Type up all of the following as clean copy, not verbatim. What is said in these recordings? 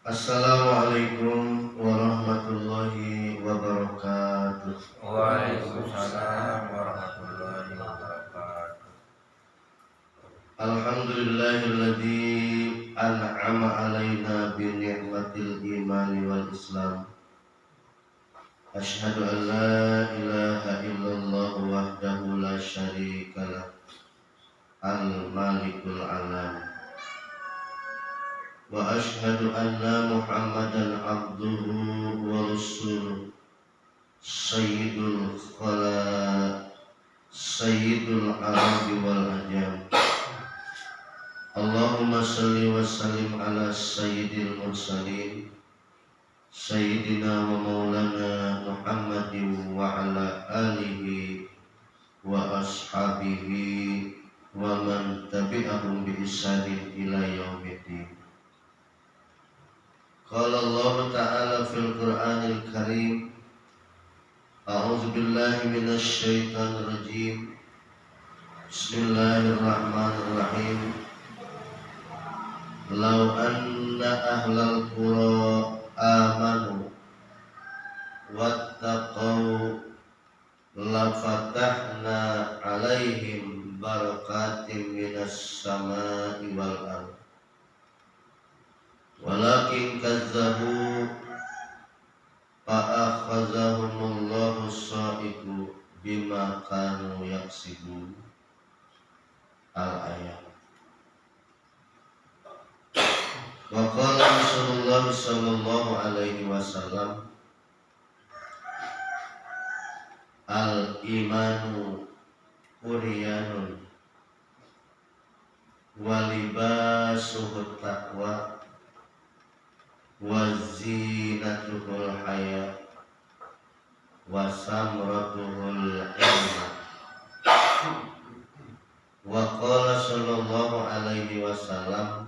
Assalamualaikum warahmatullahi wabarakatuh. Waalaikumsalam warahmatullahi wabarakatuh. Alhamdulillahilladzi an'ama alaina bi ni'matil imani wal islam. Asyhadu an la ilaha illallah wahdahu la syarikalah al-malikul alam. Wa asyhadu anna Muhammadan abduhu wa rasuluh sayyidul khalaq sayyidul arabi wal ajam. Allahumma salli wa sallim ala sayyidil mursalin sayyidina wa maulana Muhammadin wa ala alihi wa ashabihi wa man tabi'ahum bi ihsanin ila yaumiddin. Qala Allah Ta'ala fil Qur'anil Karim, A'udzu billahi minasy syaithanir rajim. Bismillahirrahmanirrahim. Law anna ahlal qura amanu wattaqau lafatahna 'alaihim barakatim minas samai wal ardh. Walakin kazzabu fa'akhazahumullahu sa'iqu bima kanu yaksibun. Al-ayat. Wa qala Rasulullah sallallahu alaihi wasallam, al-imanu uryanun wa libasuhut taqwa wa zinatuhul haya wa samratuhul ilma. Wa qala sallallahu alaihi wasallam,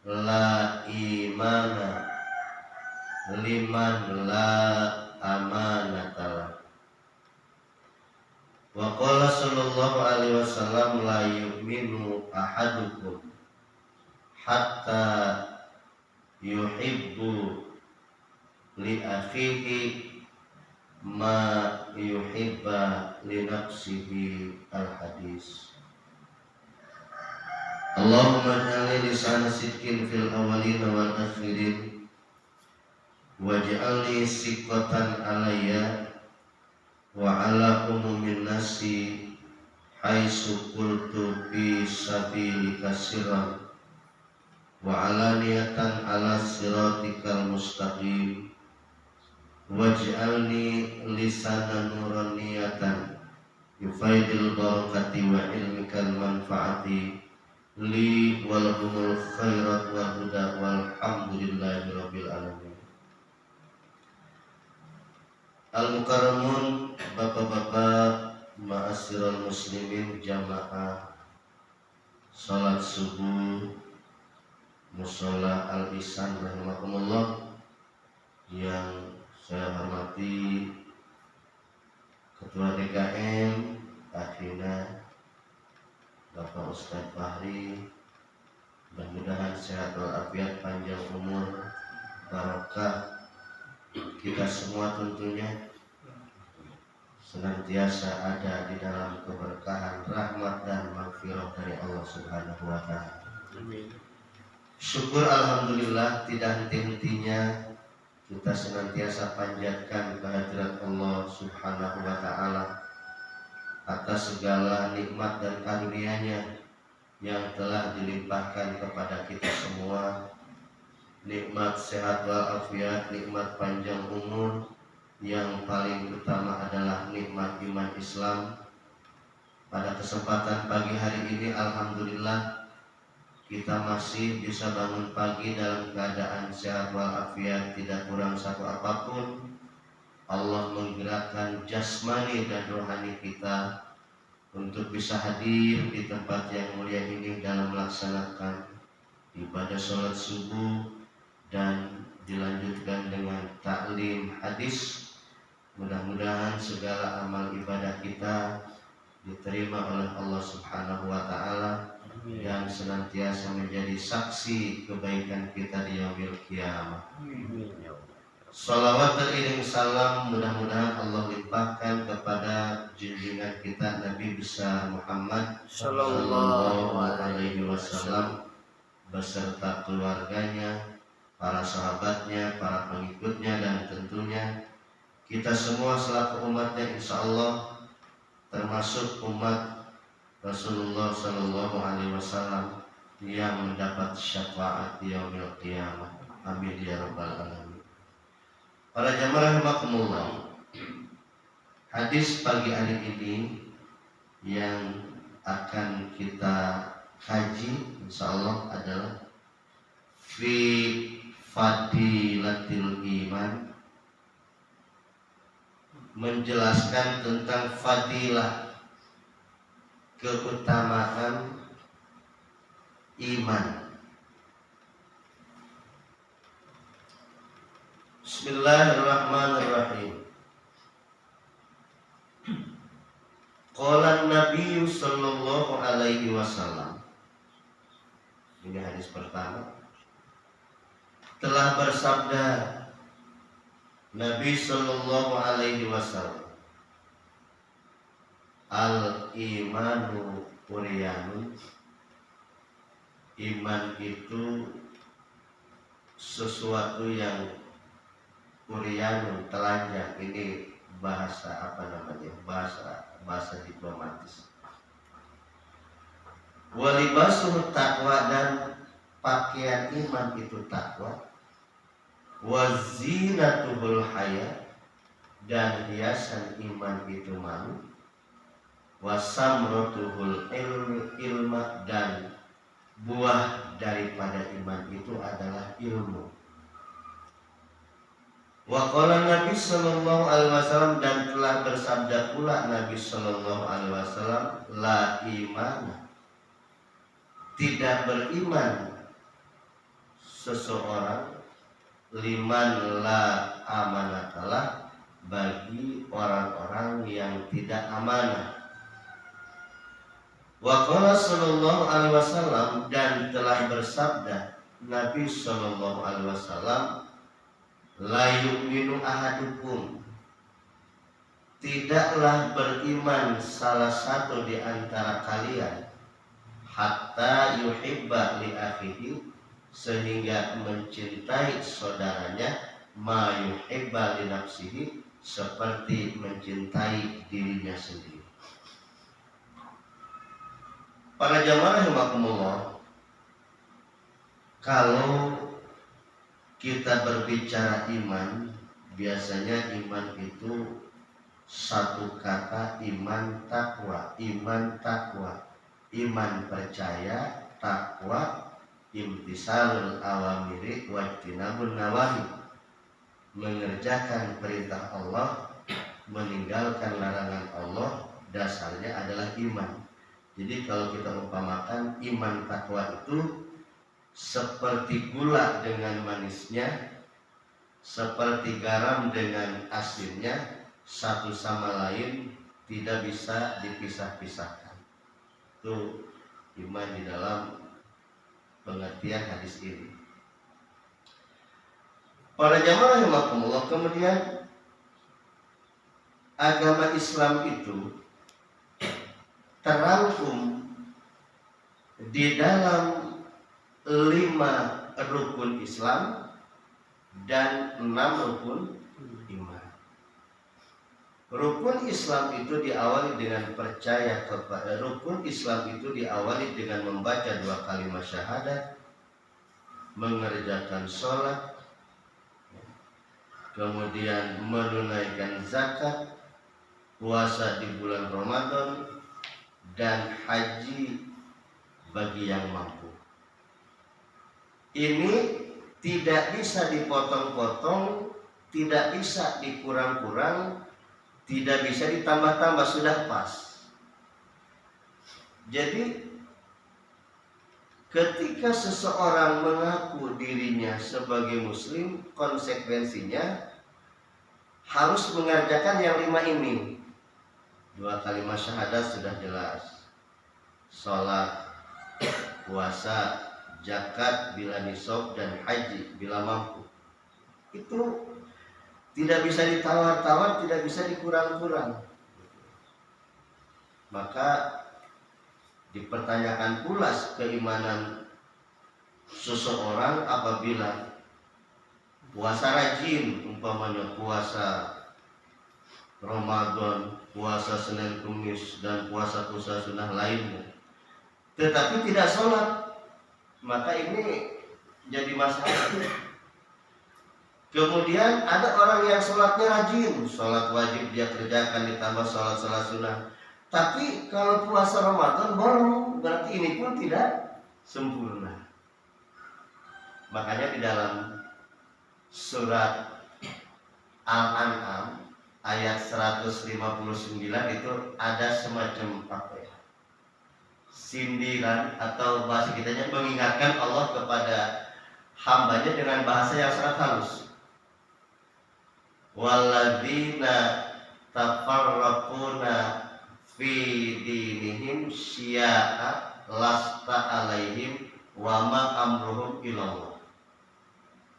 la imana liman la amanatalah. Wa qala sallallahu alaihi wasallam, la yu'minu ahadukum hatta yuhibbu li akhihi ma yuhibba li nafsihi. Al-hadis. Allahumma ja'alni lisana sidqin fil awwalin wal akhirin waj'alni siqatan alayya wa ala umumin nasi haitsu qultu fi sabilika sirran wa alaniyatan ala siratikal mustaqim waj'alni lisana nuraniyatan yufaidil barakati wa ilmikal manfaati li walahumul khairat wal huda walhamdulillahi rabbil alamin. Al-mukarramun, bapak-bapak ma'asyiral muslimin jamaah salat subuh Mushola Al-Ihsan rahimakumullah, yang saya hormati Ketua DKM Akhina Bapak Ustadz Fahri, mudah-mudahan sehat walafiat, panjang umur, barokah kita semua tentunya senantiasa ada di dalam keberkahan, rahmat dan maghfirah dari Allah Subhanahu wa Ta'ala. Syukur alhamdulillah tidak henti-hentinya kita senantiasa panjatkan kehadirat Allah Subhanahu wa Ta'ala atas segala nikmat dan karunia-Nya yang telah dilimpahkan kepada kita semua. Nikmat sehat walafiat, nikmat panjang umur, yang paling utama adalah nikmat iman Islam. Pada kesempatan pagi hari ini alhamdulillah kita masih bisa bangun pagi dalam keadaan sehat walafiat, tidak kurang satu apapun. Allah menggerakkan jasmani dan rohani kita untuk bisa hadir di tempat yang mulia ini dalam melaksanakan ibadah sholat subuh dan dilanjutkan dengan taklim hadis. Mudah-mudahan segala amal ibadah kita diterima oleh Allah Subhanahu wa Ta'ala, yang mudah-mudahan senantiasa menjadi saksi kebaikan kita di yaumil qiyamah. Salawat teriring salam mudah-mudahan Allah limpahkan kepada junjungan kita Nabi besar Muhammad sallallahu alaihi wasallam beserta keluarganya, para sahabatnya, para pengikutnya, dan tentunya kita semua selaku umatnya, insya Allah termasuk umat Rasulullah sallallahu alaihi wasallam yang mendapat syafaat di yaumil qiyamah. Amin ya rabbal alamin. Para jamaah rahimakumullah, hadis pagi hari ini yang akan kita kaji insyaallah adalah fi fadilatil iman, menjelaskan tentang fadilah, keutamaan iman. Bismillahirrahmanirrahim. Qala Nabi sallallahu alaihi wasallam. Ini hadis pertama. Telah bersabda Nabi sallallahu alaihi wasallam, al-imanu quryanun. Iman itu sesuatu yang quryanun, telanjang. Ini bahasa apa namanya? Bahasa diplomatis. Walibasuh taqwa, dan pakaian iman itu takwa. Wazinatuhul haya, dan hiasan iman itu malu. Wasamratuhul ilma, dan buah daripada iman itu adalah ilmu. Wa qala Nabi sallallahu alaihi wasallam, dan telah bersabda pula Nabi sallallahu alaihi wasallam, la imana, tidak beriman seseorang, liman la amanatalah, bagi orang-orang yang tidak amanah. Wa qala sallallahu alaihi wasallam, dan telah bersabda Nabi sallallahu alaihi wasallam, la yu'minu ahadukum, tidaklah beriman salah satu di antara kalian, hatta yuhibba li akhihi, sehingga mencintai saudaranya, ma yuhibba li nafsihi, seperti mencintai dirinya sendiri. Para jamaah rahimakumullah, kalau kita berbicara iman, biasanya iman itu satu kata, iman takwa, iman takwa, iman percaya, takwa, imtisalul awamiri wajtinabun nawahi, mengerjakan perintah Allah, meninggalkan larangan Allah, dasarnya adalah iman. Jadi kalau kita umpamakan iman takwa itu seperti gula dengan manisnya, seperti garam dengan asinnya, satu sama lain tidak bisa dipisah-pisahkan. Itu iman di dalam pengertian hadis ini. Para jamaah rahimakumullah, kemudian agama Islam itu terangkum di dalam 5 rukun Islam dan 6 rukun iman. Rukun Islam itu diawali dengan percaya kepada rukun Islam itu diawali dengan membaca 2 kalimat syahadat, mengerjakan sholat, kemudian menunaikan zakat, puasa di bulan Ramadan, dan haji bagi yang mampu. Ini tidak bisa dipotong-potong, tidak bisa dikurang-kurang, tidak bisa ditambah-tambah, sudah pas. Jadi ketika seseorang mengaku dirinya sebagai muslim, konsekuensinya harus mengerjakan yang 5 ini. 2 kalimat syahadat sudah jelas, sholat, puasa, zakat bila nisab, dan haji bila mampu. Itu tidak bisa ditawar-tawar, tidak bisa dikurang-kurang. Maka dipertanyakan pula keimanan seseorang apabila puasa rajin, umpamanya puasa Ramadan, puasa Senin Kamis, dan puasa-puasa sunnah lainnya, tetapi tidak sholat, maka ini jadi masalah. Kemudian ada orang yang sholatnya rajin, sholat wajib dia kerjakan ditambah sholat-sholat sunnah, tapi kalau puasa Ramadan bolong, berarti ini pun tidak sempurna. Makanya di dalam surat Al-An'am ayat 159 itu ada semacam sindiran atau bahasa kitanya mengingatkan Allah kepada hambanya dengan bahasa yang sangat halus. Walladzina tafarraquna fi dinihim syi'a lasta alaihim wa ma amruhum ilallah.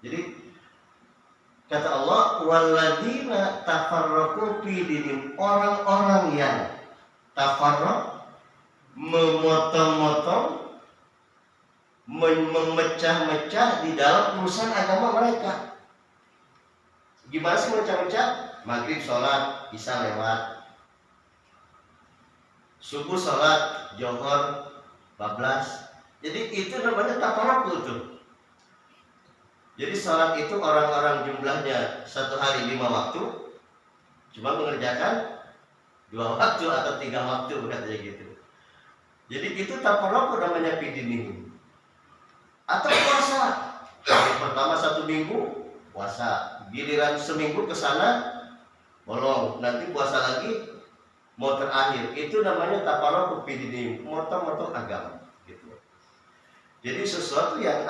Jadi kata Allah, walladzina tafarraqu fi dinihim, orang-orang yang tafarraq, memotong-motong, memecah-mecah di dalam urusan agama mereka. Gimana sih mecah-mecah? Maghrib sholat, isya lewat, subuh sholat, johor bablas. Jadi itu namanya tafarraq tuh. Jadi sholat itu orang-orang jumlahnya satu hari 5 waktu, cuma mengerjakan 2 waktu atau 3 waktu, katanya gitu. Jadi itu tafarraq namanya pidini. Atau puasa, hari pertama 1 minggu puasa, giliran seminggu ke sana bolong, nanti puasa lagi mau terakhir. Itu namanya tafarraq pidini, motong-motong agama. Jadi sesuatu yang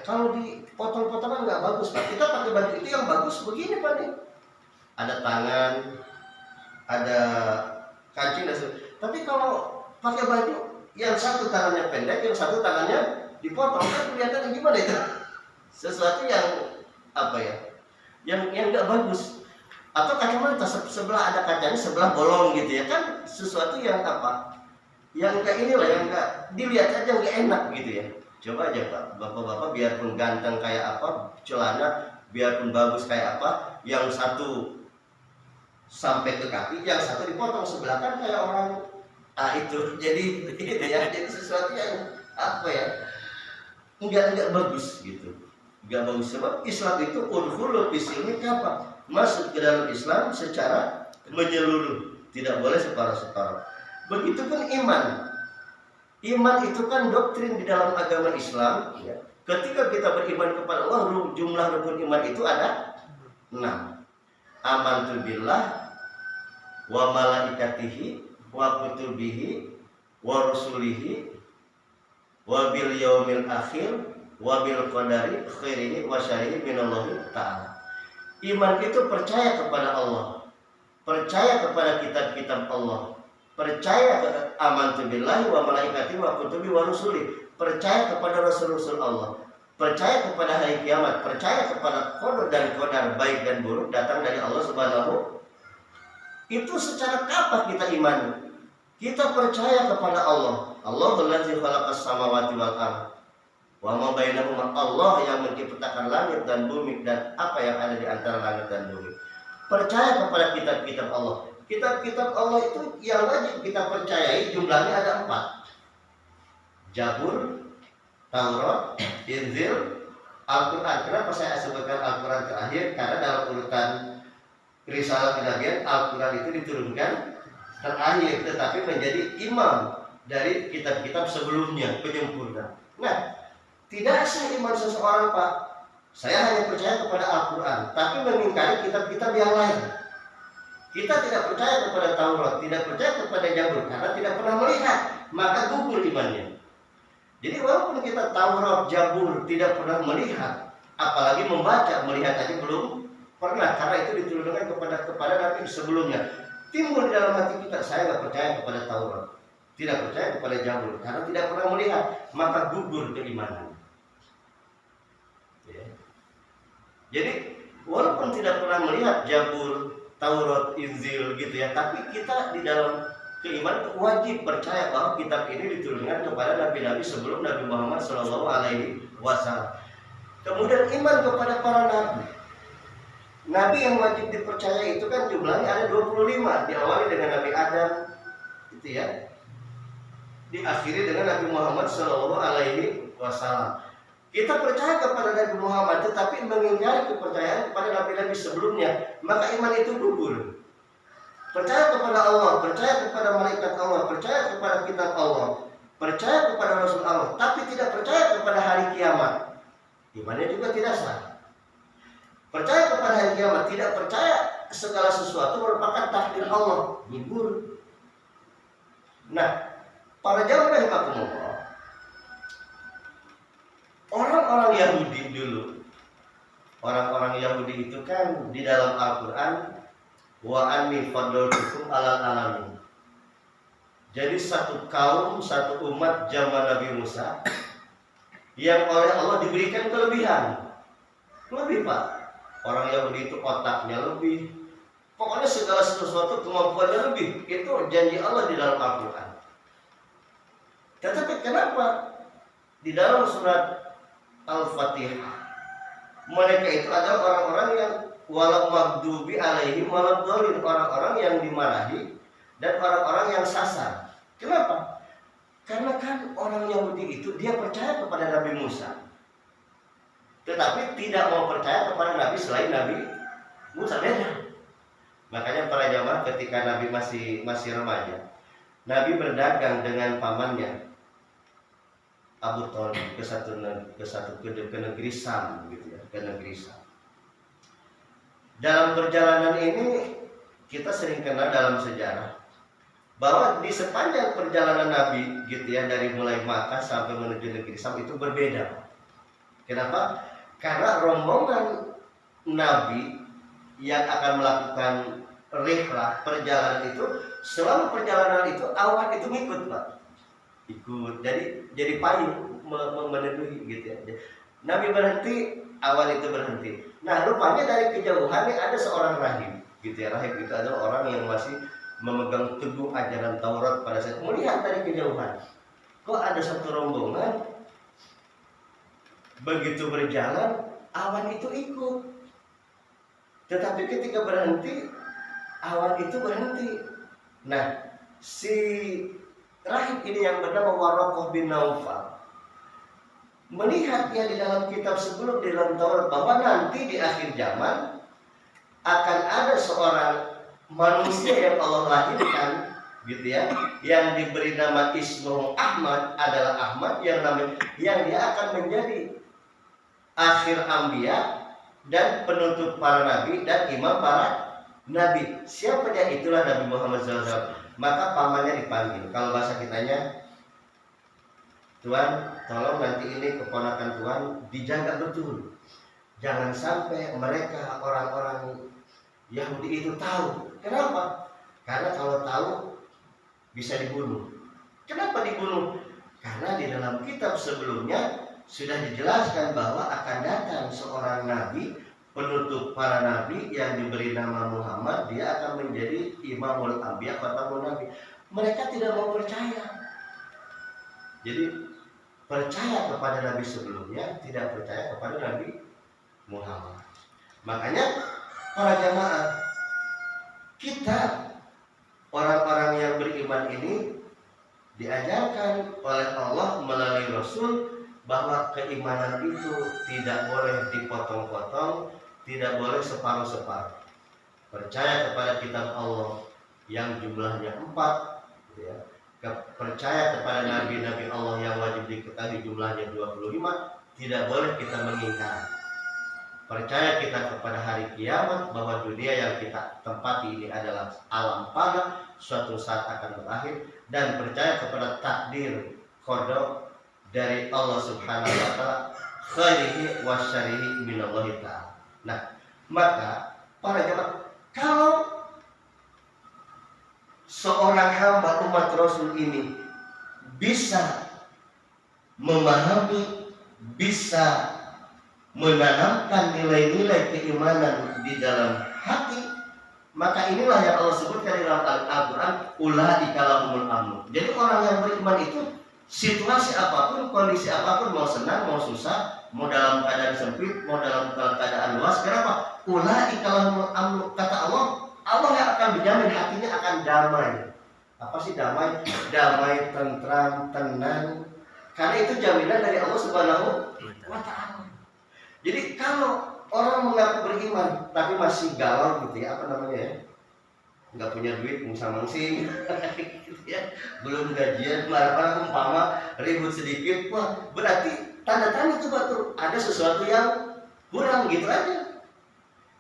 kalau dipotong-potongan nggak bagus, Pak. Kita pakai baju itu yang bagus begini, Pak nih. Ada tangan, ada kancing dan sebagainya. Tapi kalau pakai baju yang satu tangannya pendek, yang satu tangannya dipotong, kan kelihatannya gimana itu? Sesuatu yang yang nggak bagus. Atau kacamata sebelah ada kacanya, sebelah bolong gitu ya, kan sesuatu yang yang nggak inilah, yang nggak dilihat aja nggak enak gitu ya. Coba aja Pak, bapak-bapak biarpun ganteng kayak apa, celana biarpun bagus kayak apa, yang satu sampai ke kaki, yang satu dipotong sebelah, kan kayak orang itu. Jadi gitu ya, jadi sesuatu yang enggak bagus gitu. Enggak bagus. Sebab Islam itu udkhulu fisilmi apa? Masuk ke dalam Islam secara menyeluruh, tidak boleh separuh-separuh. Begitupun iman. Iman itu kan doktrin di dalam agama Islam ya. Ketika kita beriman kepada Allah, jumlah rukun iman itu ada 6. Amantu billah wa malaikatihi wa kutubihi wa rusulihi wa bil yaumil akhir wa bil qadari khairihi wa syarrihi minallahi ta'ala. Iman itu percaya kepada Allah, percaya kepada kitab-kitab Allah, percaya amantu billahi wa malaikatihi wa kutubi wa rusuli, percaya kepada rasul-rasul Allah, percaya kepada hari kiamat, percaya kepada qadar dan qadar baik dan buruk datang dari Allah Subhanahu. Itu secara kapan kita imani? Kita percaya kepada Allah. Allahul ladzi khalaqas samawati wal ardh wa ma bainahuma, Allah yang menciptakan langit dan bumi dan apa yang ada di antara langit dan bumi. Percaya kepada kitab-kitab Allah. Kitab-kitab Allah itu yang wajib kita percayai jumlahnya ada 4. Zabur, Taurat, Injil, Al-Quran. Kenapa saya sebutkan Al-Quran terakhir? Karena dalam urutan risalah kenabian, Al-Quran itu diturunkan terakhir, tetapi menjadi imam dari kitab-kitab sebelumnya, penyempurna. Nah, tidak sah iman seseorang, Pak, saya hanya percaya kepada Al-Quran, tapi mengingkari kitab-kitab yang lain. Kita tidak percaya kepada Taurat, tidak percaya kepada Zabur karena tidak pernah melihat, maka gugur imannya. Jadi walaupun kita Taurat, Zabur tidak pernah melihat, apalagi membaca, melihat aja belum pernah, karena itu diturunkan kepada Nabi sebelumnya. Timbul di dalam hati kita, saya nggak percaya kepada Taurat, tidak percaya kepada Jabur karena tidak pernah melihat, maka gugur keimanan. Ya. Jadi walaupun tidak pernah melihat Jabur, Taurat, Injil gitu ya, tapi kita di dalam keimanan wajib percaya bahwa kitab ini diturunkan kepada nabi-nabi sebelum Nabi Muhammad SAW. Kemudian iman kepada para nabi. Nabi yang wajib dipercaya itu kan jumlahnya ada 25, diawali dengan Nabi Adam, gitu ya, diakhiri dengan Nabi Muhammad SAW. Kita percaya kepada Nabi Muhammad, tetapi mengingkari kepercayaan kepada nabi-nabi sebelumnya, maka iman itu gugur. Percaya kepada Allah, percaya kepada malaikat Allah, percaya kepada kitab Allah, percaya kepada Rasul Allah, tapi tidak percaya kepada hari kiamat, imannya juga tidak sah. Percaya kepada hari kiamat, tidak percaya segala sesuatu merupakan takdir Allah, gugur. Nah, para jamaah rahimakumullah, orang-orang Yahudi dulu, orang-orang Yahudi itu kan di dalam Al-Quran, wa anni faddaltukum alal alamin. Jadi satu kaum, satu umat zaman Nabi Musa yang oleh Allah diberikan kelebihan. Lebih Pak. Orang Yahudi itu otaknya lebih, pokoknya segala sesuatu kemampuannya lebih. Itu janji Allah di dalam Al-Quran. Tetapi kenapa di dalam surat Al-Fatihah mereka itu adalah orang-orang yang walau maghdubi alaihim waladhdallin, orang-orang yang dimarahi dan orang-orang yang sasar. Kenapa? Karena kan orang Yahudi itu dia percaya kepada Nabi Musa, tetapi tidak mau percaya kepada Nabi selain Nabi Musa. Beda. Makanya para jamaah ketika Nabi masih remaja, Nabi berdagang dengan pamannya Abu Thalib ke negeri Sam, gitu ya, ke negeri Sam. Dalam perjalanan ini kita sering kenal dalam sejarah bahwa di sepanjang perjalanan Nabi, gitu ya, dari mulai Makkah sampai menuju negeri Sam itu berbeda. Kenapa? Karena rombongan Nabi yang akan melakukan rihlah, perjalanan itu, selama perjalanan itu awan itu ngikut Pak, ikut, jadi payung meneduhi, gitu ya. Nabi berhenti, awan itu berhenti. Nah rupanya dari kejauhan ini ada seorang rahib, gitu ya. Rahib itu adalah orang yang masih memegang teguh ajaran Taurat pada saat melihat dari kejauhan, kok ada satu rombongan begitu berjalan, awan itu ikut. Tetapi ketika berhenti, awan itu berhenti. Nah, si rahib ini yang bernama Waraqah bin Naufal melihatnya di dalam kitab sebelum di dalam Taurat bahwa nanti di akhir zaman akan ada seorang manusia yang Allah lahirkan, gitu ya, yang diberi nama Ismuhu Ahmad, adalah Ahmad yang dia akan menjadi akhir anbiya dan penutup para nabi dan imam para nabi. Siapa dia? Itulah Nabi Muhammad SAW. Maka pamannya dipanggil. Kalau bahasa kitanya, Tuan, tolong nanti ini keponakan Tuan dijaga betul. Jangan sampai mereka orang-orang Yahudi itu tahu. Kenapa? Karena kalau tahu bisa dibunuh. Kenapa dibunuh? Karena di dalam kitab sebelumnya sudah dijelaskan bahwa akan datang seorang nabi, penutup para nabi yang diberi nama Muhammad. Dia akan menjadi imamul anbiya, khatamul nabi. Mereka tidak mau percaya. Jadi percaya kepada nabi sebelumnya, tidak percaya kepada Nabi Muhammad. Makanya para jamaah, kita orang-orang yang beriman ini diajarkan oleh Allah melalui Rasul bahwa keimanan itu tidak boleh dipotong-potong, tidak boleh separuh-separuh. Percaya kepada kitab Allah yang jumlahnya 4, gitu ya. Percaya kepada nabi-nabi Allah yang wajib diketahui jumlahnya 25, tidak boleh kita mengingkari. Percaya kita kepada hari kiamat, bahwa dunia yang kita tempati ini adalah alam fana, suatu saat akan berakhir, dan percaya kepada takdir qada dari Allah Subhanahu wa taala, khairihi wa syarrihi minallahi ta'ala. Nah, maka para jemaah, kalau seorang hamba umat Rasul ini bisa memahami, bisa menanamkan nilai-nilai keimanan di dalam hati, maka inilah yang Allah sebutkan di dalam Al-Quran, ulaika lahumul amn. Jadi orang yang beriman itu situasi apapun, kondisi apapun, mau senang, mau susah, mau dalam keadaan sempit, mau dalam keadaan luas, kenapa? Ulaika lahumul amn. Kata Allah, Allah yang akan menjamin hatinya akan damai. Apa sih damai? Damai, tentram, tenang. Karena itu jaminan dari Allah Subhanahu wa Ta'ala. Jadi kalau orang mengaku beriman tapi masih galau gitu ya, apa namanya ya, nggak punya duit, mungsang-mungsing gitu ya, belum gajian, marah-marah, umpama ribut sedikit, wah berarti tanda-tanda coba tuh ada sesuatu yang kurang gitu aja.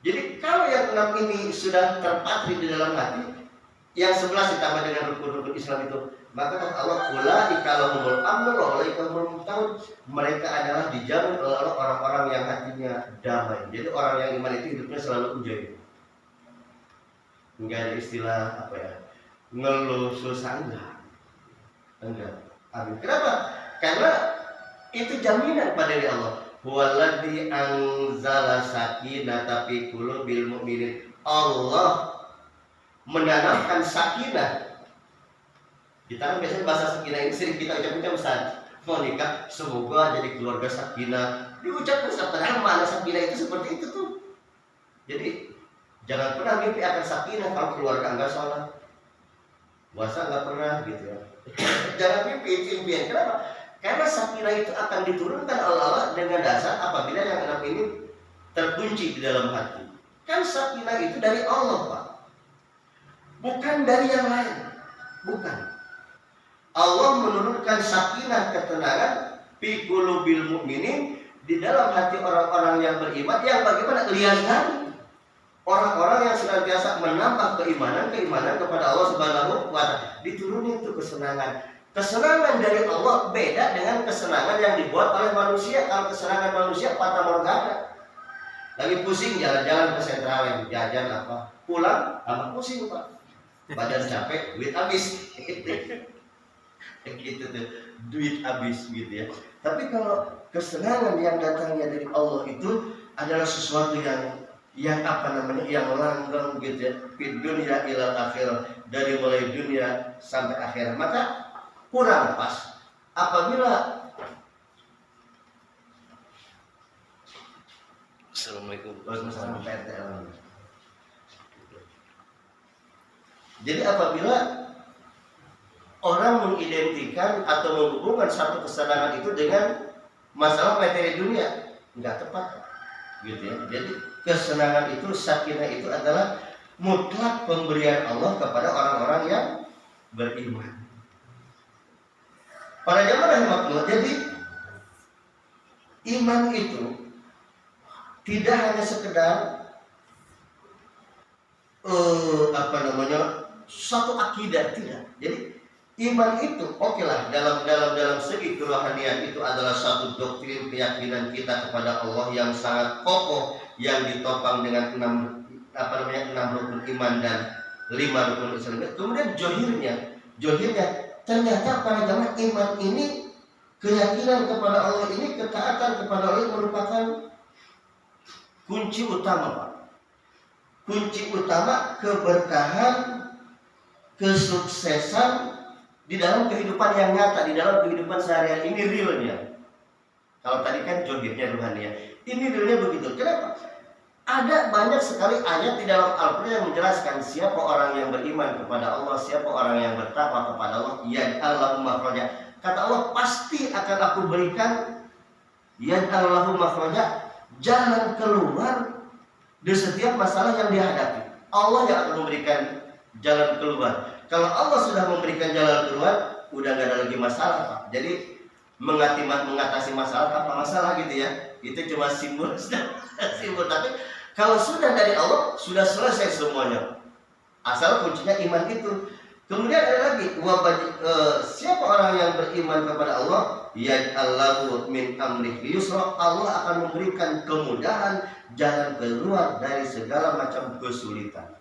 Jadi kalau yang 6 ini sudah terpatri di dalam hati, yang 11 ditambah dengan rukun-rukun Islam itu, maka kata Allah, ulaika lahumul amn wa ulaika humul muhtadun. Mereka adalah dijamin oleh orang-orang yang hatinya damai. Jadi orang yang iman itu hidupnya selalu enjoy. Enggak ada istilah apa ya, ngeluh susah, enggak. Amin. Kenapa? Karena itu jaminan pada diri Allah. Huwaladzi anzala sakinata fi qulubil mu'minin. Allah menanamkan sakinah. Kita kan biasanya bahasa sakinah ini sering kita ucapkan, Ustaz, mau nikah semoga jadi keluarga sakinah. Diucapkan padahal makna sakinah itu seperti itu tuh. Jadi jangan pernah mimpi akan sakinah kalau keluarga enggak sholat, puasa enggak pernah gitu ya. Jangan mimpi itu impian. Kenapa? Karena sakinah itu akan diturunkan oleh Allah dengan dasar apabila yang 6 ini terkunci di dalam hati. Kan sakinah itu dari Allah, Pak, bukan dari yang lain. Bukan. Allah menurunkan sakinah, ketenangan fi qulubil mu'minin, di dalam hati orang-orang yang beriman, yang bagaimana? Lihat orang-orang yang senantiasa menambah keimanan kepada Allah Subhanahu wa Ta'ala, diturunin itu kesenangan. Kesenangan dari Allah beda dengan kesenangan yang dibuat oleh manusia. Kalau kesenangan manusia fata morgana, lagi pusing jalan-jalan ke Sentraland, jajan apa, pulang tambah pusing, Pak, badan capek, duit habis. Gitu tuh, duit habis gitu ya. Tapi kalau kesenangan yang datangnya dari Allah itu adalah sesuatu yang apa namanya, yang langgeng gitu ya, fid dunya ilal akhirah, dari mulai dunia sampai akhirat. Maka kurang pas apabila Assalamualaikum warahmatullahi wabarakatuh. Jadi apabila orang mengidentikan atau menghubungkan satu kesenangan itu dengan masalah materi dunia, nggak tepat gitu ya. Jadi kesenangan itu, sakinah itu adalah mutlak pemberian Allah kepada orang-orang yang beriman. Para jamaah rahimakumullah, jadi iman itu tidak hanya sekedar suatu akidah, tidak. Jadi iman itu okelah dalam segi kerohanian itu adalah satu doktrin keyakinan kita kepada Allah yang sangat kokoh, yang ditopang dengan 6 rukun iman dan 5 rukun Islam. Kemudian johirnya ternyata para jamaah iman ini, keyakinan kepada Allah ini, ketaatan kepada Allah merupakan kunci utama, Pak. Kunci utama keberkahan, kesuksesan di dalam kehidupan yang nyata, di dalam kehidupan sehari-hari ini realnya. Kalau tadi kan johirnya ruhaniah, ini realnya begitu. Kenapa? Ada banyak sekali ayat di dalam Al-Quran yang menjelaskan siapa orang yang beriman kepada Allah, siapa orang yang bertakwa kepada Allah. Yaj'allahu makhraja. Kata Allah, pasti akan aku berikan yaj'allahu makhraja, jalan keluar di setiap masalah yang dihadapi. Allah yang akan memberikan jalan keluar. Kalau Allah sudah memberikan jalan keluar, udah gak ada lagi masalah, Pak. Jadi mengatasi masalah apa masalah gitu ya, itu cuma simbol. Tapi kalau sudah dari Allah, sudah selesai semuanya. Asal kuncinya iman itu. Kemudian ada lagi, siapa orang yang beriman kepada Allah, yaj'allahu min amrihi yusra, Allah akan memberikan kemudahan, jalan keluar dari segala macam kesulitan.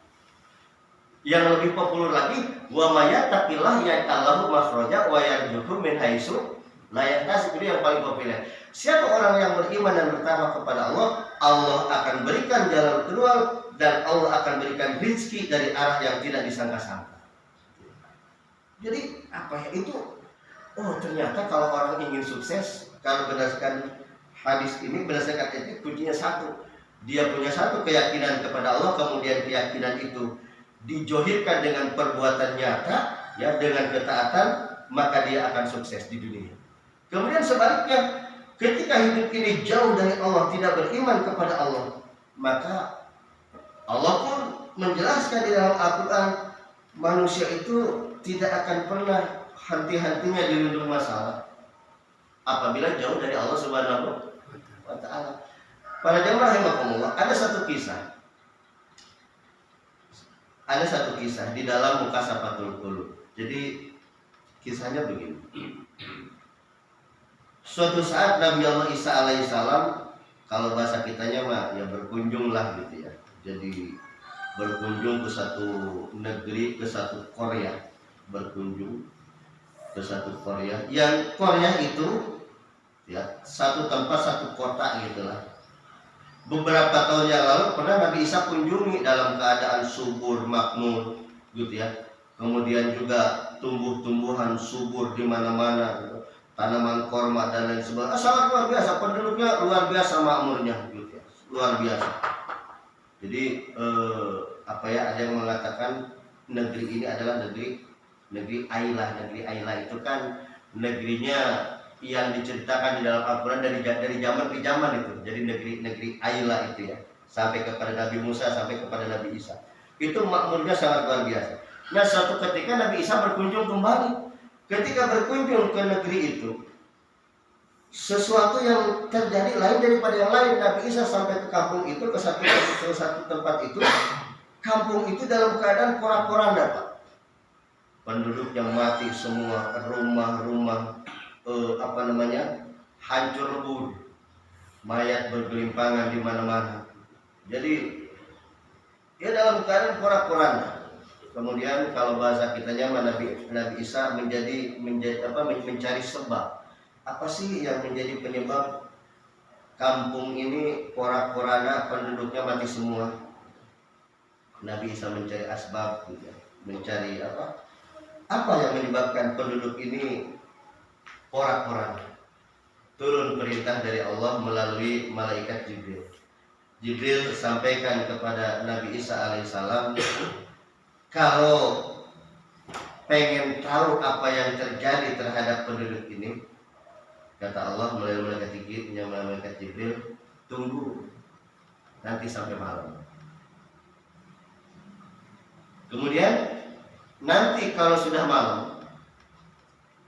Yang lebih populer lagi, wa mayattaqillah yaj'allahu makhraja wa yarzuqhu min haitsu la yahtasib. Itu yang paling populer. Siapa orang yang beriman dan bertakwa kepada Allah, Allah akan berikan jalan keluar dan Allah akan berikan rezeki dari arah yang tidak disangka-sangka. Jadi apa ya itu? Oh ternyata kalau orang ingin sukses, kalau berdasarkan hadis ini, berdasarkan etik, kuncinya satu. Dia punya satu keyakinan kepada Allah, kemudian keyakinan itu dijohirkan dengan perbuatan nyata, ya, dengan ketaatan, maka dia akan sukses di dunia. Kemudian sebaliknya, ketika hidup ini jauh dari Allah, tidak beriman kepada Allah, maka Allah pun menjelaskan di dalam Al-Quran, manusia itu tidak akan pernah henti-hentinya dirundung masalah apabila jauh dari Allah Subhanahu wa Ta'ala. Para jamaah rahimakumullah, ada satu kisah di dalam Mukasafatul Qulub. Jadi kisahnya begini. Suatu saat Nabi Allah Isa alaihissalam, kalau bahasa kitanya mah ya berkunjunglah gitu ya. Jadi berkunjung ke satu negeri, ke satu Korea, berkunjung ke satu Korea. Yang Korea itu ya satu tempat, satu kota gitulah. Beberapa tahun yang lalu pernah Nabi Isa kunjungi dalam keadaan subur, makmur, gitu ya. Kemudian juga tumbuh-tumbuhan subur di mana-mana, gitu. Tanaman korma dan lain sebagainya. Sangat luar biasa, penduduknya luar biasa makmurnya, gitu ya. Luar biasa. Jadi ada yang mengatakan negeri ini adalah negeri Ailah. Negeri Ailah itu kan negerinya yang diceritakan di dalam Al-Quran dari zaman ke zaman itu. Jadi negeri Ailah itu ya, sampai kepada Nabi Musa, sampai kepada Nabi Isa. Itu makmurnya sangat luar biasa. Nah suatu ketika Nabi Isa berkunjung kembali. Ketika berkunjung ke negeri itu, sesuatu yang terjadi lain daripada yang lain. Nabi Isa sampai ke kampung itu, ke satu tempat itu. Kampung itu dalam keadaan porak-poranda, Pak. Penduduk yang mati semua, rumah-rumah hancur lebur, mayat bergelimpangan di mana-mana. Jadi ya dalam keadaan porak-poranda. Kemudian kalau bahasa kitanya Nabi Isa mencari sebab. Apa sih yang menjadi penyebab kampung ini porak-poranda, penduduknya mati semua? Nabi Isa mencari asbab, gitu. Mencari apa yang menyebabkan penduduk ini porak-poranda. Turun perintah dari Allah melalui malaikat Jibril. Jibril sampaikan kepada Nabi Isa alaihissalam, kalau pengen tahu apa yang terjadi terhadap penduduk ini, kata Allah melalui malaikat Jibril, tunggu nanti sampai malam. Kemudian nanti kalau sudah malam,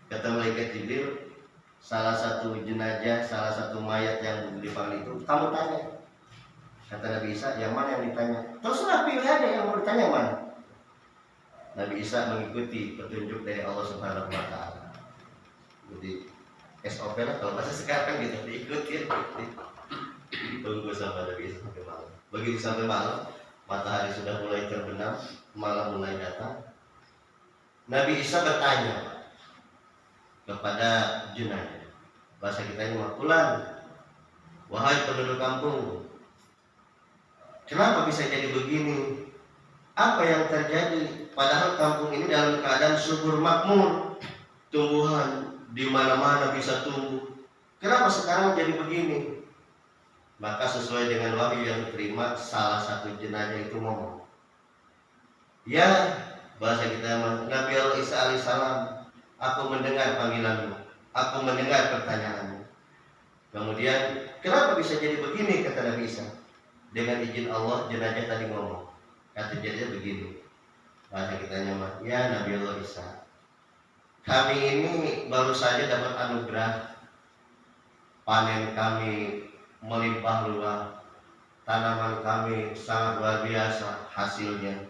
kata malaikat Jibril, salah satu jenazah, salah satu mayat yang dipanggil itu, kamu tanya. Kata Nabi Isa, yang mana yang ditanya? Terserah pilihannya, yang mau ditanya mana. Nabi Isa mengikuti petunjuk dari Allah Subhanahu wa Ta'ala. Jadi SOP lah kalau bahasa sekarang gitu, diikuti. Tunggu sama Nabi Isa sampai malam. Begitu sampai malam, matahari sudah mulai terbenam, malam mulai datang. Nabi Isa bertanya kepada jenazah, bahasa kita ini makulan, wahai penduduk kampung, kenapa bisa jadi begini? Apa yang terjadi? Padahal kampung ini dalam keadaan subur makmur, tumbuhan di mana-mana bisa tumbuh. Kenapa sekarang jadi begini? Maka sesuai dengan wahyu yang diterima, salah satu jenazah itu ngomong, ya, bahasa kita Nabi Allah Isa alaihissalam, aku mendengar panggilanmu, aku mendengar pertanyaanmu. Kemudian, kenapa bisa jadi begini, kata Nabi Isa? Dengan izin Allah, jenazah tadi ngomong. Kata jenazah begini, bahasa kitanya mah, ya Nabi Allah Isa, kami ini baru saja dapat anugerah, panen kami melimpah ruah, tanaman kami sangat luar biasa hasilnya,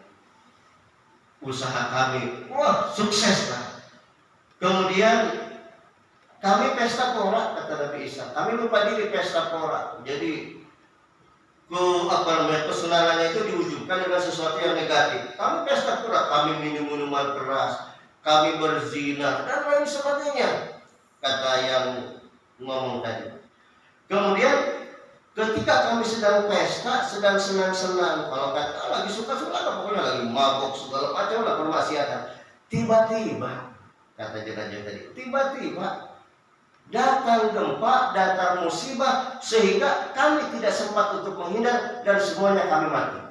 usaha kami, wah sukses lah. Kemudian kami pesta pora, kata Nabi Isa, kami lupa diri pesta pora. Jadi kesenangannya itu diwujudkan dengan sesuatu yang negatif. Kami pesta pura, kami minum minuman keras, kami berzina dan lain sebagainya, kata yang ngomong tadi. Kemudian ketika kami sedang pesta, sedang senang-senang, kalau kata lagi suka-suka, pokoknya lagi mabok segala macam lah permaksiatan. Tiba-tiba, kata jenazah tadi, tiba-tiba datang gempa, datang musibah, sehingga kami tidak sempat untuk menghindar dan semuanya kami mati.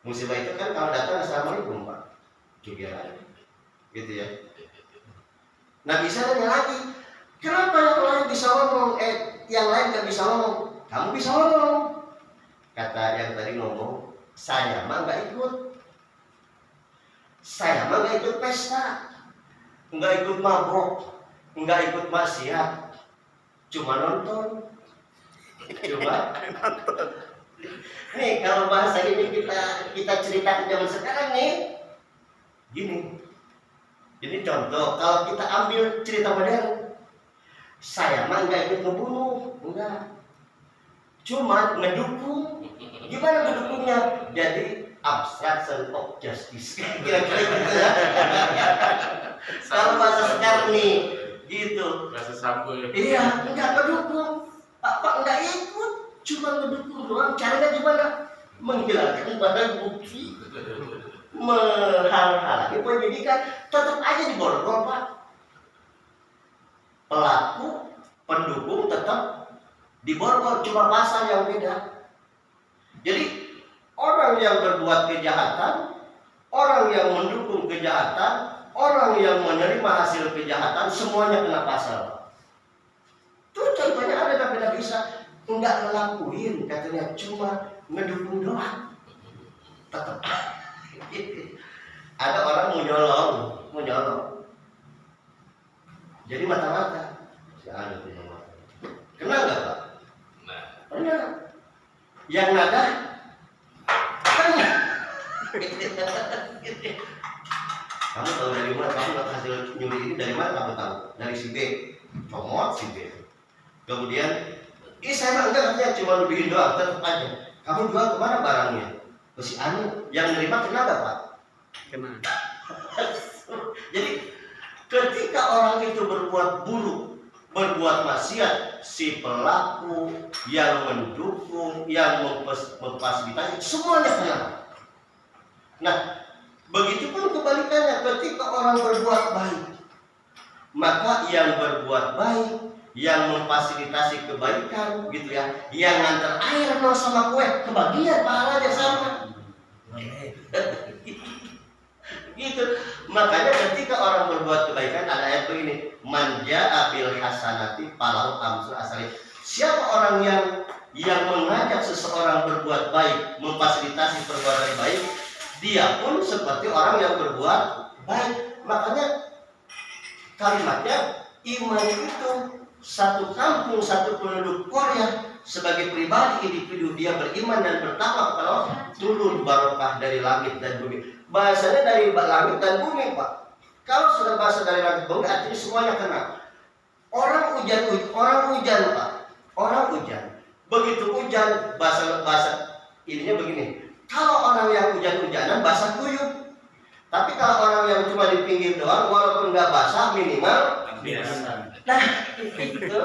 Musibah itu kan kalau datang assalamualaikum Pak, gitu ya. Nah bisa nanya lagi, kenapa yang lain bisa ngomong, yang lain gak bisa ngomong? Kamu bisa ngomong. Kata yang tadi ngomong, saya mah gak ikut. Saya mah gak ikut pesta, gak ikut mabok, nggak ikut maksiat, cuma nonton. Nih kalau bahasa ini kita cerita ke zaman sekarang nih, gini. Jadi contoh, kalau kita ambil cerita modern, saya mah nggak ikut ngebunuh, enggak, cuma ngedukung. Gimana ngedukungnya? Jadi obstruction of justice, kira-kira gitu ya. Kalau bahasa sekarang nih, gitu. Rasa sampo ya. Iya, enggak mendukung. Apa enggak ikut, cuma mendukung doang. Caranya gimana? Menghilangkan barang bukti, menghalang-halangi penyidikan, tetap aja diborgol Pak. Pelaku, pendukung tetap diborgol, cuma pasal yang beda. Jadi orang yang berbuat kejahatan, orang yang mendukung kejahatan, orang yang menerima hasil kejahatan, semuanya kena pasal. Itu contohnya ada tapi tidak bisa, enggak ngelakuin, katanya cuma ngedukung doang. Tetap. Ada orang mau nyolong. Jadi mata-mata. Si ada punya mata. Kenal nggak Pak? Nah. Pernah. Yang nada? Pernah. Kamu tahu dari mana? Kamu dapat hasil nyuri ini dari mana? Kamu tahu? Dari si B. Comot si B. Kemudian, saya mah enggak, katanya cuma lebihin doang, tetap aja. Kamu jual kemana barangnya? Ke si Anu. Yang nerima kena nggak Pak? Kena. Jadi ketika orang itu berbuat buruk, berbuat maksiat, si pelaku yang mendukung, yang memfasilitasi, semuanya kena. Nah, begitupun kebalikannya, ketika orang berbuat baik, maka yang berbuat baik, yang memfasilitasi kebaikan, gitu ya, yang nganter air no sama kue, kebagian pahalanya sama. Gitu. Makanya ketika orang berbuat kebaikan, ada ayat begini, manja abil hasanati palau amsul asali. Siapa orang yang mengajak seseorang berbuat baik, memfasilitasi perbuatan baik, dia pun seperti orang yang berbuat baik. Makanya kalimatnya iman itu satu kampung, satu penduduk Korea sebagai pribadi individu, dia beriman dan bertakwa kepada Allah, turun barokah dari langit dan bumi. Bahasanya dari langit dan bumi Pak. Kalau sudah bahasa dari langit dan bumi artinya semuanya kena. Orang hujan Pak. Orang hujan. Begitu hujan, bahasa ininya begini. Kalau orang yang hujan-hujanan basah kuyup. Tapi kalau orang yang cuma di pinggir doang, walaupun nggak basah, minimal Biasa. nah itu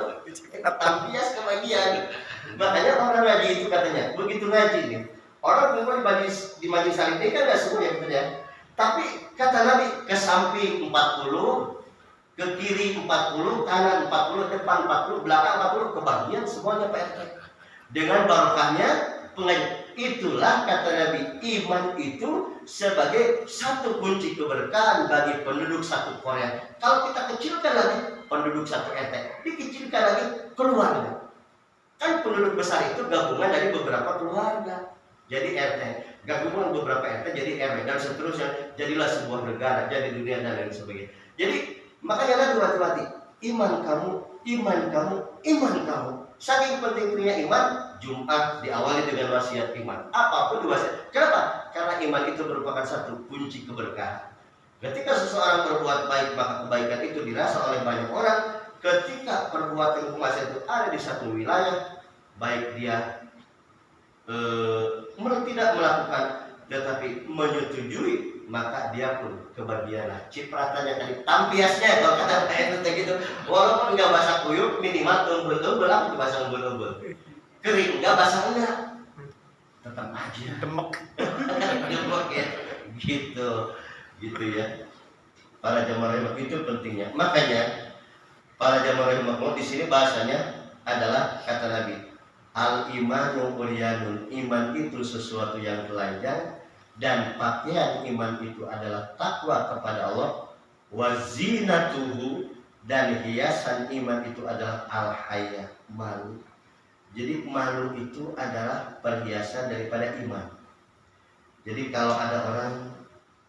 tampias kebagian. Makanya orang ngaji itu katanya, begitu ngaji nih, orang kumpul di majelis saling ini kan nggak semua ya, betul ya. Tapi kata Nabi, ke samping 40, ke kiri 40, kanan 40, depan 40, belakang 40, kebagian semuanya Pak RT. Dengan barokahnya pengajian. Itulah kata Nabi, iman itu sebagai satu kunci keberkahan bagi penduduk satu Korea. Kalau kita kecilkan lagi penduduk satu RT, dikecilkan lagi keluarga. Kan penduduk besar itu gabungan dari beberapa keluarga. Jadi RT, gabungan beberapa RT jadi RW dan seterusnya. Jadilah sebuah negara, jadi dunia dan lain sebagainya. Jadi makanya Nabi hati-hati, iman kamu. Saking pentingnya iman, Jumat diawali dengan wasiat iman. Apapun diwasiat. Kenapa? Karena iman itu merupakan satu kunci keberkahan. Ketika seseorang berbuat baik, maka kebaikan itu dirasa oleh banyak orang. Ketika perbuatan kemaksiatan itu ada di satu wilayah, baik dia tidak melakukan tetapi menyetujui, maka dia pun kebagianlah cipratannya tadi, tampiasnya kalau kata itu gitu. Walaupun nggak basah kuyup, minimal umbul-umbul, apa basah umbul-umbul, kering nggak basah enggak, tetap aja demek ya, gitu ya. Para jamaah rahimah itu pentingnya. Makanya para jamaah rahimah di sini bahasanya adalah kata Nabi, al-imanu uryanun, iman itu sesuatu yang telanjang, dan pakaian iman itu adalah takwa kepada Allah, wazinatuhu, dan hiasan iman itu adalah al-haya, malu. Jadi malu itu adalah perhiasan daripada iman. Jadi kalau ada orang,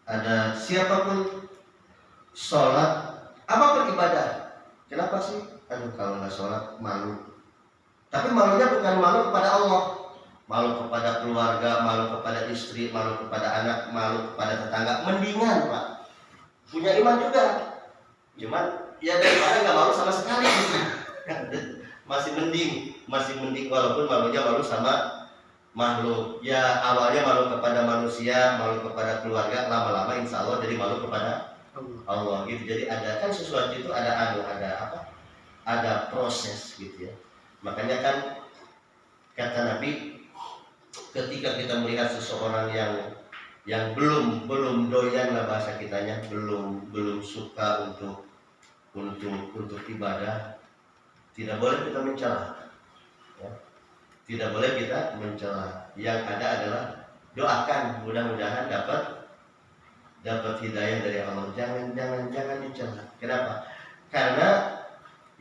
ada siapapun sholat, apapun ibadah, kenapa sih? Aduh kalau nggak sholat malu. Tapi malunya bukan malu kepada Allah, malu kepada keluarga, malu kepada istri, malu kepada anak, malu kepada tetangga. Mendingan Pak punya iman juga, cuman ya daripada nggak malu sama sekali. masih mending walaupun malunya malu sama makhluk. Ya awalnya malu kepada manusia, malu kepada keluarga, lama-lama insya Allah jadi malu kepada Allah gitu. Jadi ada kan sesuatu itu ada proses gitu ya. Makanya kan kata Nabi, ketika kita melihat seseorang yang belum doyan lah bahasa kitanya, belum suka untuk ibadah, tidak boleh kita mencela, ya. Tidak boleh kita mencela. Yang ada adalah doakan, mudah-mudahan dapat hidayah dari Allah. Jangan dicela. Kenapa? Karena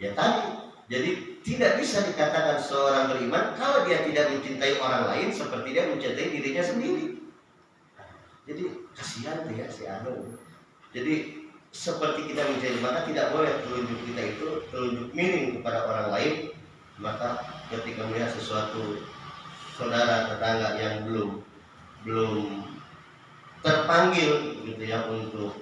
ya tadi, jadi tidak bisa dikatakan seorang beriman kalau dia tidak mencintai orang lain seperti dia mencintai dirinya sendiri. Jadi kasihan tuh ya si Anu. Jadi seperti kita mencintai, maka tidak boleh telunjuk kita itu telunjuk miring kepada orang lain. Maka ketika melihat sesuatu saudara tetangga yang belum terpanggil gitu ya untuk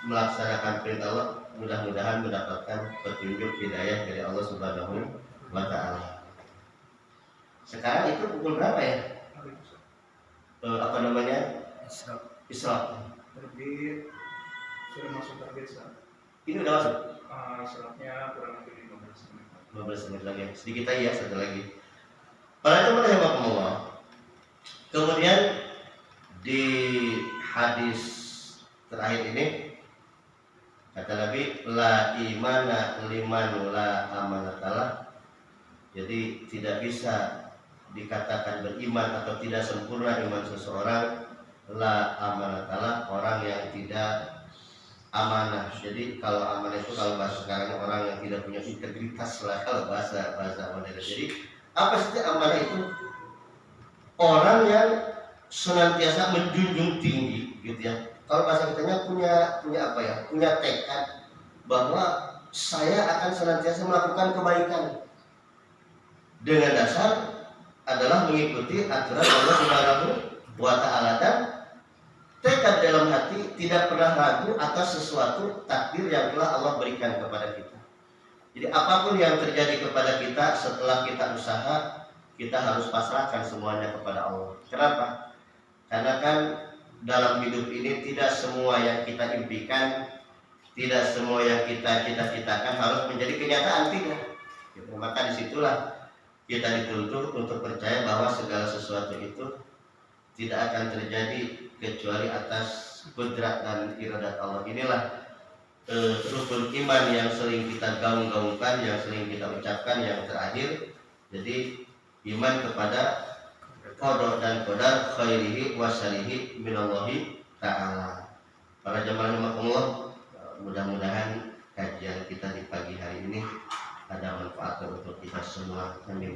melaksanakan perintah Allah, mudah-mudahan mendapatkan petunjuk hidayah dari Allah Subhanahu wa Ta'ala. Sekarang itu pukul berapa ya? Isra. Terbit sudah masuk terbit sekarang. Ini udah masuk? Isra-nya kurang lebih 15 menit. 15 menit lagi. Sedikit aja, satu lagi. Para teman yang Allah. Kemudian di hadis terakhir ini kata Nabi, la imana liman la amanatalah. Jadi tidak bisa dikatakan beriman atau tidak sempurna iman seseorang la amanatalah, orang yang tidak amanah. Jadi kalau amanah itu kalau bahasa sekarang orang yang tidak punya integritas lah, kalau bahasa modern. Jadi apa sih amanah itu? Orang yang senantiasa menjunjung tinggi gitu ya. Kalau bahasa kitanya punya tekad bahwa saya akan senantiasa melakukan kebaikan dengan dasar adalah mengikuti aturan Allah Subhanahu wa Ta'ala, dan tekad dalam hati tidak pernah ragu atas sesuatu takdir yang telah Allah berikan kepada kita. Jadi apapun yang terjadi kepada kita setelah kita usaha, kita harus pasrahkan semuanya kepada Allah. Kenapa? Karena kan dalam hidup ini tidak semua yang kita impikan, tidak semua yang kita cita-citakan harus menjadi kenyataan, tidak. Maka disitulah kita dituntut untuk percaya bahwa segala sesuatu itu tidak akan terjadi kecuali atas kudrat dan iradat Allah. Inilah rukun iman yang sering kita gaung-gaungkan, yang sering kita ucapkan, yang terakhir. Jadi iman kepada qada dan qadar khairihi wa syarrihi minallahi ta'ala. Para jamaah Allah, mudah-mudahan kajian kita di pagi hari ini ada manfaat untuk kita semua. Amin.